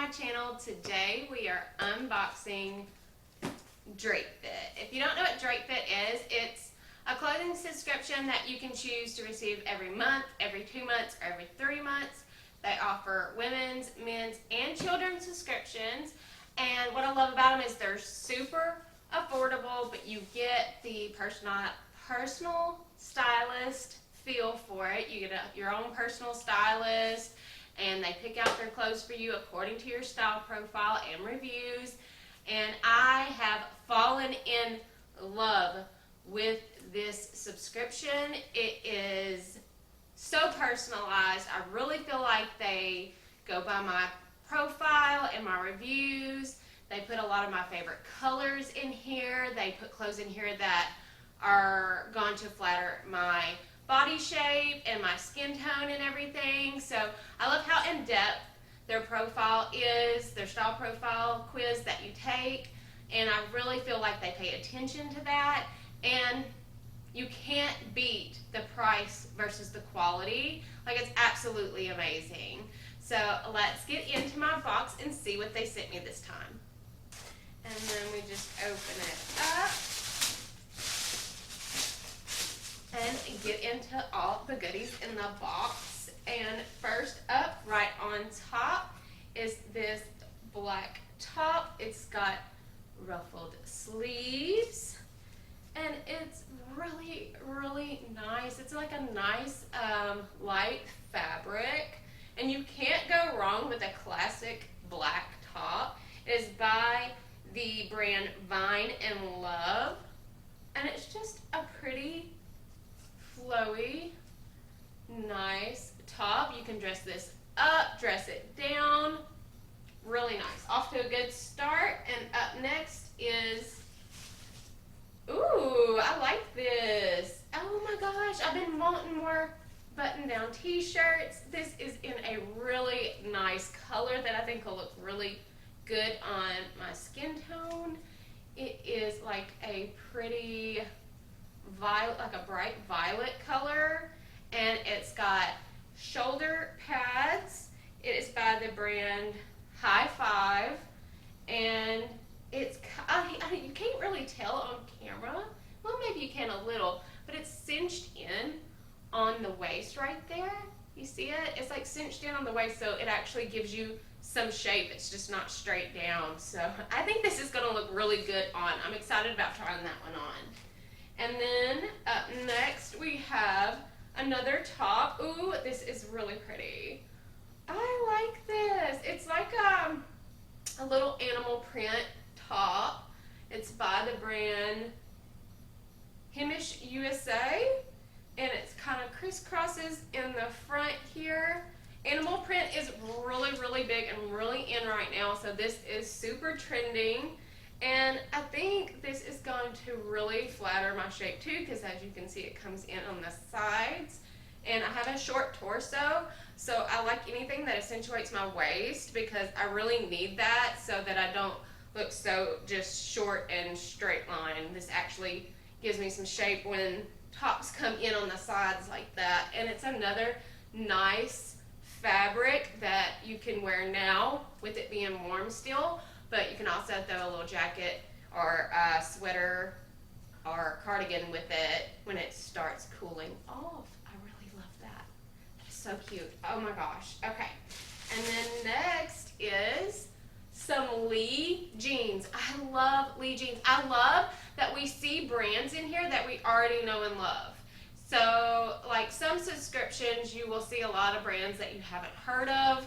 my channel. Today we are unboxing Drape. If you don't know what Drape is, it's a clothing subscription that you can choose to receive every month, every 2 months, or every 3 months. They offer women's, men's, and children's subscriptions. And what I love about them is they're super affordable, but you get the personal stylist feel for it. You get your own personal stylist, and they pick out their clothes for you according to your style profile and reviews. And I have fallen in love with this subscription. It is so personalized. I really feel like they go by my profile and my reviews. They put a lot of my favorite colors in here. They put clothes in here that are going to flatter my body shape and my skin tone and everything. So I love how in-depth their profile is, their style profile quiz that you take, and I really feel like they pay attention to that. And you can't beat the price versus the quality. Like, it's absolutely amazing. So let's get into my box and see what they sent me this time. And then we just open it up and get into all the goodies in the box. And first up, right on top, is this black top. It's got ruffled sleeves, and it's really, really nice. It's like a nice light fabric, and you can't go wrong with a classic black top. It is by the brand Vine and Love, and it's just a pretty flowy, nice top. You can dress this up, dress it down. Really nice. Off to a good start. And up next is, ooh, I like this. Oh my gosh, I've been wanting more button-down t-shirts. This is in a really nice color that I think will look really good on my skin tone. It is like a pretty violet, like a bright violet color, and it's got shoulder pads. It is by the brand High Five, and it's, you can't really tell on camera. Well, maybe you can a little, but it's cinched in on the waist right there. You see it? It's like cinched in on the waist, so it actually gives you some shape. It's just not straight down. So I think this is going to look really good on. I'm excited about trying that one on. And then up next we have another top. Ooh, this is really pretty. I like this. It's like a little animal print top. It's by the brand Hemish USA, and it's kind of crisscrosses in the front here. Animal print is really, really big and really in right now, so this is super trending. And I think this is going to really flatter my shape too, because as you can see, it comes in on the sides. And I have a short torso, so I like anything that accentuates my waist, because I really need that so that I don't look so just short and straight line. This actually gives me some shape when tops come in on the sides like that. And it's another nice fabric that you can wear now with it being warm still, but you can also throw a little jacket or a sweater or cardigan with it when it starts cooling off. I really love that. That is so cute. Oh my gosh. Okay. And then next is some Lee jeans. I love Lee jeans. I love that we see brands in here that we already know and love. So, like some subscriptions, you will see a lot of brands that you haven't heard of.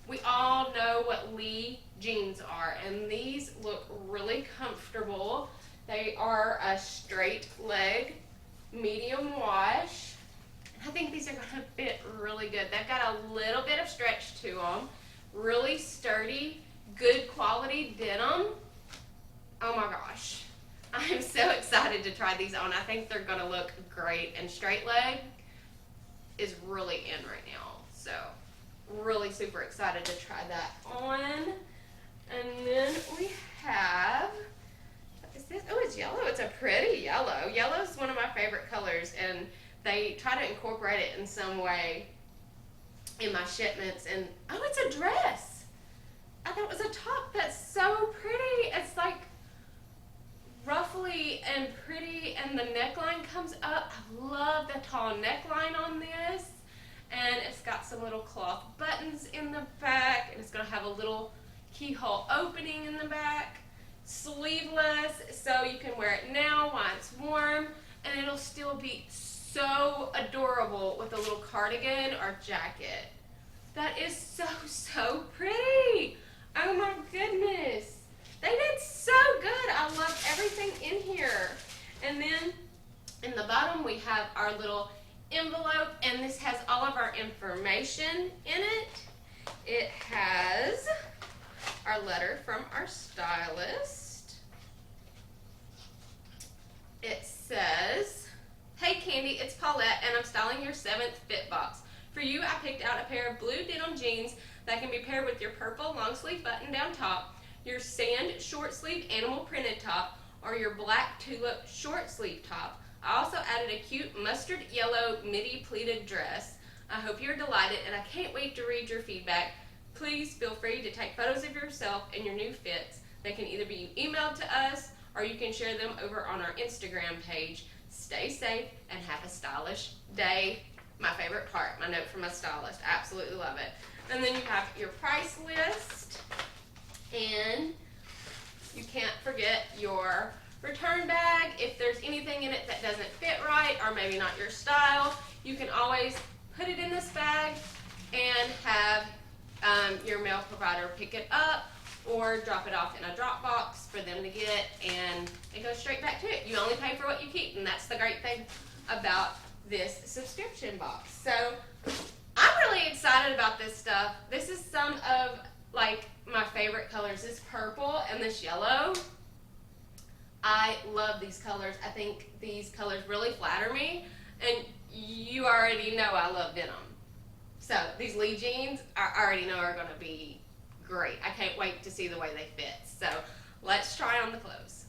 We all know what Lee jeans are, and these look really comfortable. They are a straight leg, medium wash. I think these are going to fit really good. They've got a little bit of stretch to them. Really sturdy, good quality denim. Oh my gosh. I am so excited to try these on. I think they're going to look great, and straight leg is really in right now. So really super excited to try that on. And then we have, what is this? Oh, it's yellow. It's a pretty yellow. Yellow is one of my favorite colors, and they try to incorporate it in some way in my shipments. And oh, it's a dress. I thought it was a top that's so pretty. It's like ruffly and pretty, and the neckline comes up. I love the tall neckline on this, and it's got some little cloth buttons in the back, and it's going to have a little keyhole opening in the back. Sleeveless, so you can wear it now while it's warm, and it'll still be so adorable with a little cardigan or jacket. That is so pretty. Oh my goodness. They did so good. I love everything in here. And then in the bottom we have our little envelope, and this has all of our information in it. It has our letter from our stylist. It says, "Hey Candy, it's Paulette, and I'm styling your 7th fit box. For you, I picked out a pair of blue denim jeans that can be paired with your purple long sleeve button down top, your sand short sleeve animal printed top, or your black tulip short sleeve top. I also added a cute mustard yellow midi pleated dress. I hope you're delighted, and I can't wait to read your feedback. Please feel free to take photos of yourself and your new fits. They can either be emailed to us, or you can share them over on our Instagram page. Stay safe and have a stylish day." My favorite part, my note from my stylist. I absolutely love it. And then you have your price list, and you can't forget your return bag. If there's anything in it that doesn't fit right, or maybe not your style, you can always put it in this bag and have your mail provider pick it up or drop it off in a drop box for them to get, and it goes straight back to it. You only pay for what you keep, and that's the great thing about this subscription box. So I'm really excited about this stuff. This is some of like my favorite colors, this purple and this yellow. I love these colors. I think these colors really flatter me, and you already know I love denim. So these Lee jeans I already know are going to be great. I can't wait to see the way they fit. So let's try on the clothes.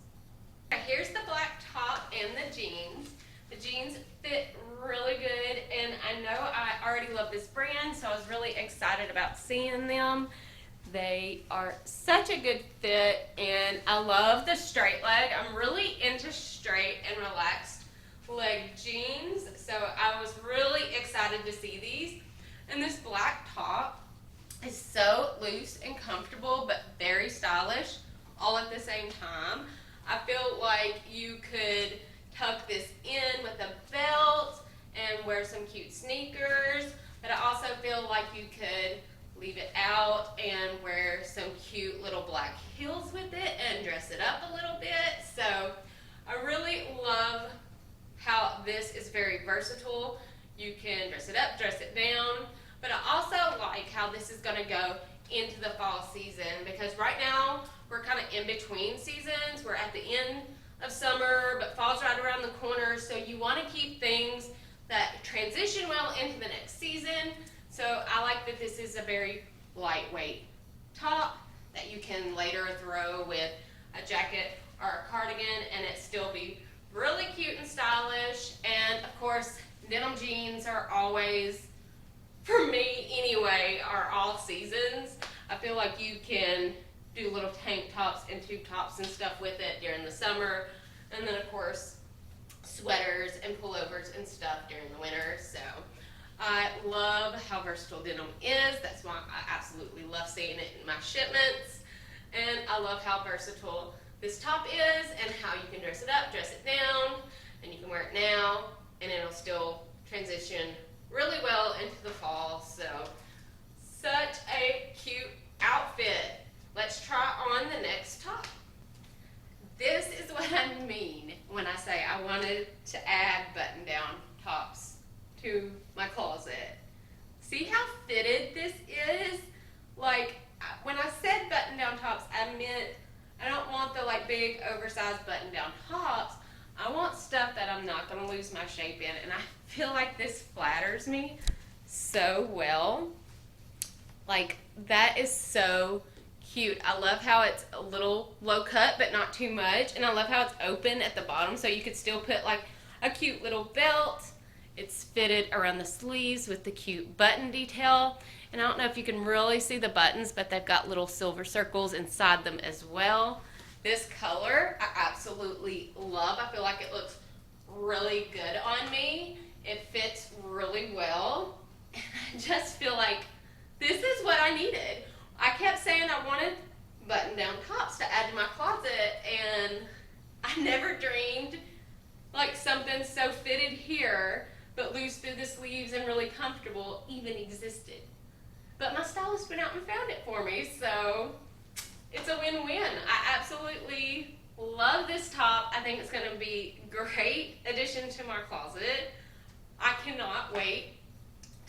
Here's the black top and the jeans. The jeans fit really good, and I know I already love this brand, so I was really excited about seeing them. They are such a good fit, and I love the straight leg. I'm really into straight and relaxed leg jeans, so I was really excited to see these. And this black top is so loose and comfortable, but very stylish all at the same time. I feel like you could tuck this in with a belt and wear some cute sneakers, but I also feel like you could leave it out and wear some cute little black heels with it and dress it up a little bit. So I really love how this is very versatile. You can dress it up, dress it down, but I also like how this is going to go into the fall season, because right now we're kind of in between seasons. We're at the end of summer, but fall's right around the corner, so you want to keep things that transition well into the next season. So I like that this is a very lightweight top that you can later throw with a jacket or a cardigan, and it still be really cute and stylish. And of course, denim jeans are always, for me anyway, are all seasons. I feel like you can do little tank tops and tube tops and stuff with it during the summer, and then of course sweaters and pullovers and stuff during the winter. So I love how versatile denim is. That's why I absolutely love seeing it in my shipments, and I love how versatile this top is and how you can dress it up, dress it down, and you can wear it now and it'll still transition really well into the fall. So such a cute outfit. Let's try on the next top. This is what I mean when I say I wanted to add button-down tops to my closet. See how fitted this is? Like, when I said button-down tops, I meant I don't want the like big oversized button-down tops. I want stuff that I'm not going to lose my shape in, and I feel like this flatters me so well. Like, that is so cute. I love how it's a little low cut but not too much, and I love how it's open at the bottom so you could still put like a cute little belt. It's fitted around the sleeves with the cute button detail, And I don't know if you can really see the buttons, but they've got little silver circles inside them as well. This color I absolutely love. I feel like it looks really good on me. It fits really well. And I just feel like this is what I needed. I kept saying I wanted button-down tops to add to my closet, and I never dreamed like something so fitted here but loose through the sleeves and really comfortable even existed. But my stylist went out and found it for me, so it's a win-win. I absolutely love this top. I think it's going to be a great addition to my closet. I cannot wait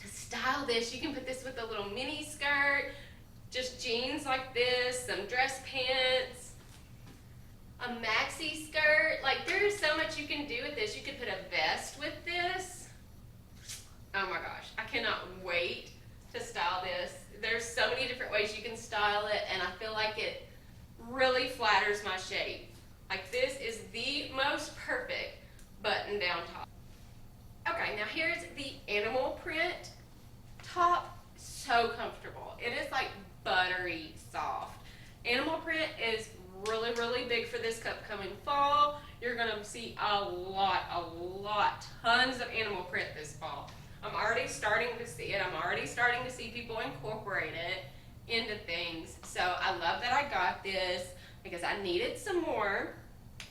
to style this. You can put this with a little mini skirt, just jeans like this, some dress pants, a maxi skirt. Like, there's so much you can do with this. You could put a vest with this. Oh my gosh, I cannot wait to style this. There's so many different ways you can style it, and I feel like it really flatters my shape. Like, this is the most perfect button-down top. Okay, now here's the animal print top. So comfortable. It is like buttery soft. Animal print is really, really big for this upcoming fall. You're gonna see a lot, tons of animal print this fall. I'm already starting to see it. I'm already starting to see people incorporate it into things. So I love that I got this because I needed some more.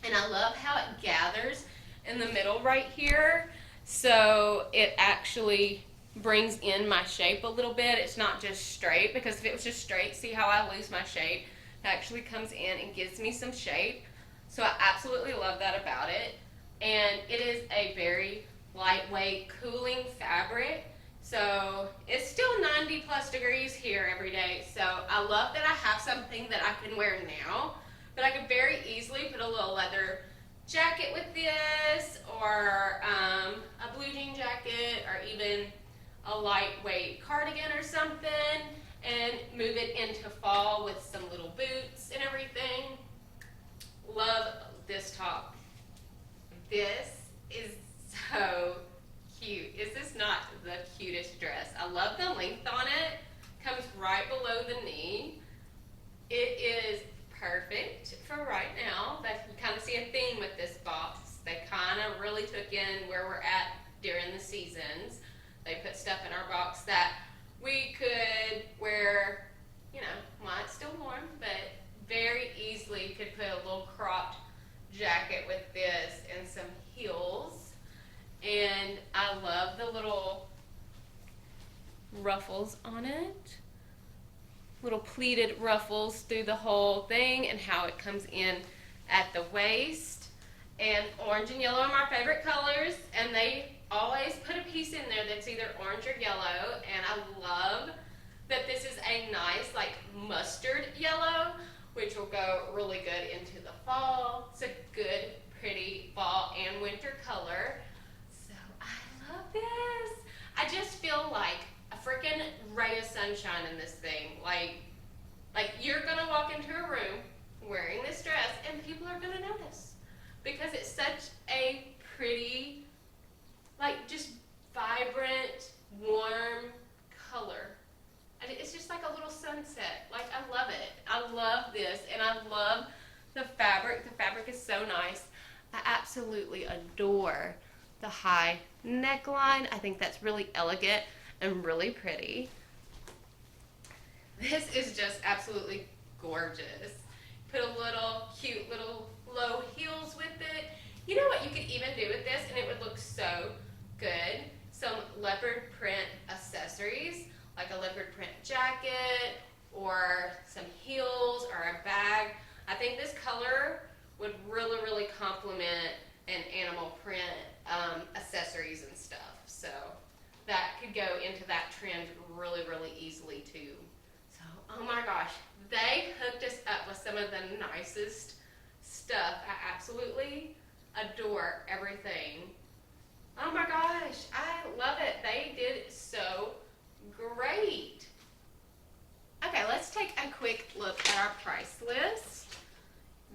And I love how it gathers in the middle right here. So it actually brings in my shape a little bit. It's not just straight, because if it was just straight, see how I lose my shape? It actually comes in and gives me some shape. So I absolutely love that about it. And it is a very lightweight, cooling fabric. So it's still 90 plus degrees here every day. So I love that I have something that I can wear now, but I could very easily put a little leather jacket with this, or a blue jean jacket, or even a lightweight cardigan or something, and move it into fall with some little boots and everything. Love this top. This is so cute. Is this not the cutest dress? I love the length on it. Comes right below the knee. It is perfect for right now. That you kind of see a theme with this box. They kind of really took in where we're at during the seasons. They put stuff in our box that we could wear, you know, while it's still warm, but very easily could put a little cropped jacket with this and some heels. And I love the little ruffles on it. Little pleated ruffles through the whole thing, and how it comes in at the waist. And orange and yellow are my favorite colors, and they always put a piece in there that's either orange or yellow, and I love that this is a nice like mustard yellow, which will go really good into the fall. It's a good, pretty fall and winter color. So I love this. I just feel like a freaking ray of sunshine in this thing. Like you're gonna walk into a room wearing this dress and people are gonna notice, because it's such a pretty, like, just vibrant, warm color. And it's just like a little sunset. Like, I love it. I love this, and I love the fabric. The fabric is so nice. I absolutely adore the high neckline. I think that's really elegant and really pretty. This is just absolutely gorgeous. Put a little cute little low heels with it. You know what you could even do with this, and it would look so good? Some leopard print accessories, like a leopard print jacket, or some heels, or a bag. I think this color would really, really complement an animal print accessories and stuff. So that could go into that trend really, really easily too. So, oh my gosh, they hooked us up with some of the nicest stuff. I absolutely adore everything. Oh my gosh, I love it. They did so great. Okay, let's take a quick look at our price list.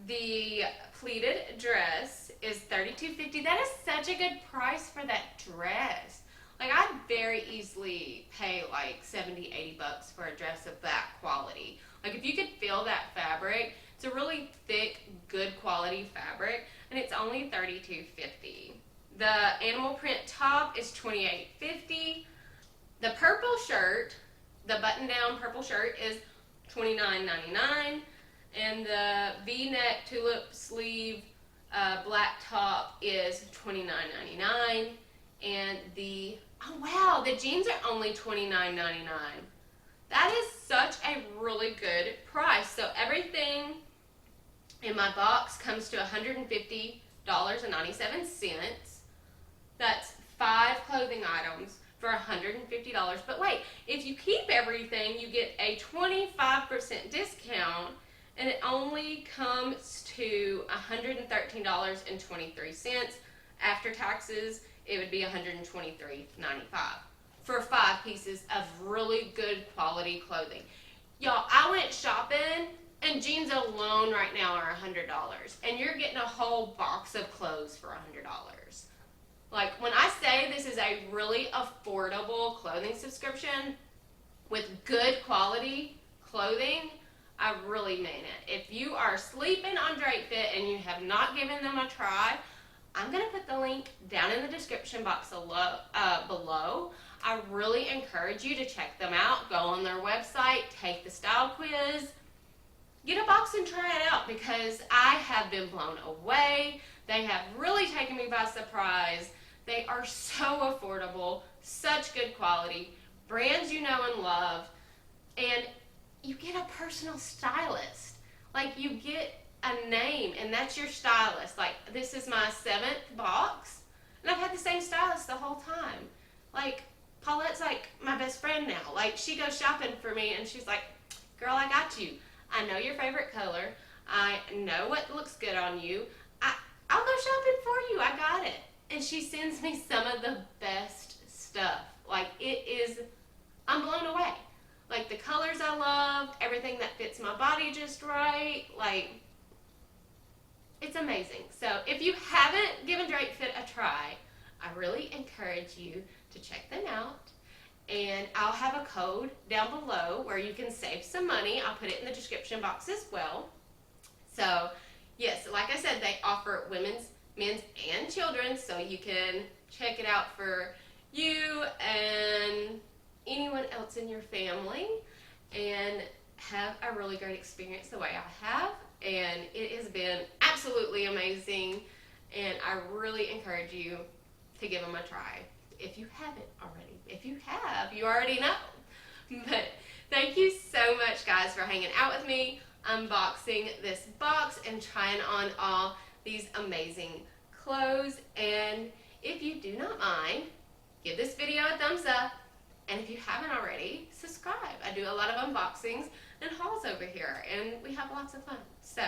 The pleated dress is $32.50. That is such a good price for that dress. Like, I'd very easily pay like 70, 80 bucks for a dress of that quality. Like, if you could feel that fabric, it's a really thick, good quality fabric, and it's only $32.50. The animal print top is $28.50. The purple shirt, the button-down purple shirt, is $29.99, and the V-neck tulip sleeve black top is $29.99, and the jeans are only $29.99. That is such a really good price. So everything in my box comes to $150.97. That's 5 clothing items for $150. But wait, if you keep everything, you get a 25% discount, and it only comes to $113.23. After taxes, it would be $123.95 for 5 pieces of really good quality clothing. Y'all, I went shopping, and jeans alone right now are $100, and you're getting a whole box of clothes for $100. Like, when I say this is a really affordable clothing subscription with good quality clothing, I really mean it. If you are sleeping on Drape Fit and you have not given them a try, I'm going to put the link down in the description box below. I really encourage you to check them out. Go on their website, take the style quiz, get a box and try it out, because I have been blown away. They have really taken me by surprise. They are so affordable, such good quality, brands you know and love, and you get a personal stylist. Like, you get a name, and that's your stylist. Like, this is my 7th box, and I've had the same stylist the whole time. Like, Paulette's like my best friend now. Like, she goes shopping for me, and she's like, girl, I got you. I know your favorite color. I know what looks good on you. I'll go shopping for you. I got it. And she sends me some of the best stuff. Like, I'm blown away. Like, the colors I love, everything that fits my body just right. Like, it's amazing. So if you haven't given Drape Fit a try, I really encourage you to check them out. And I'll have a code down below where you can save some money. I'll put it in the description box as well. So, yes, like I said, they offer women's, men's, and children's, so you can check it out for you and anyone else in your family and have a really great experience the way I have. And it has been absolutely amazing, and I really encourage you to give them a try if you haven't already. If you have, you already know. But thank you so much, guys, for hanging out with me, unboxing this box and trying on all these amazing clothes. And if you do not mind, give this video a thumbs up, and if you haven't already, subscribe. I do a lot of unboxings and hauls over here, and we have lots of fun. So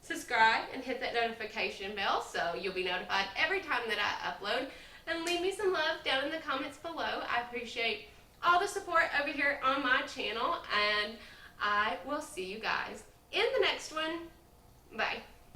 subscribe and hit that notification bell so you'll be notified every time that I upload, and leave me some love down in the comments below. I appreciate all the support over here on my channel, and I will see you guys in the next one. Bye.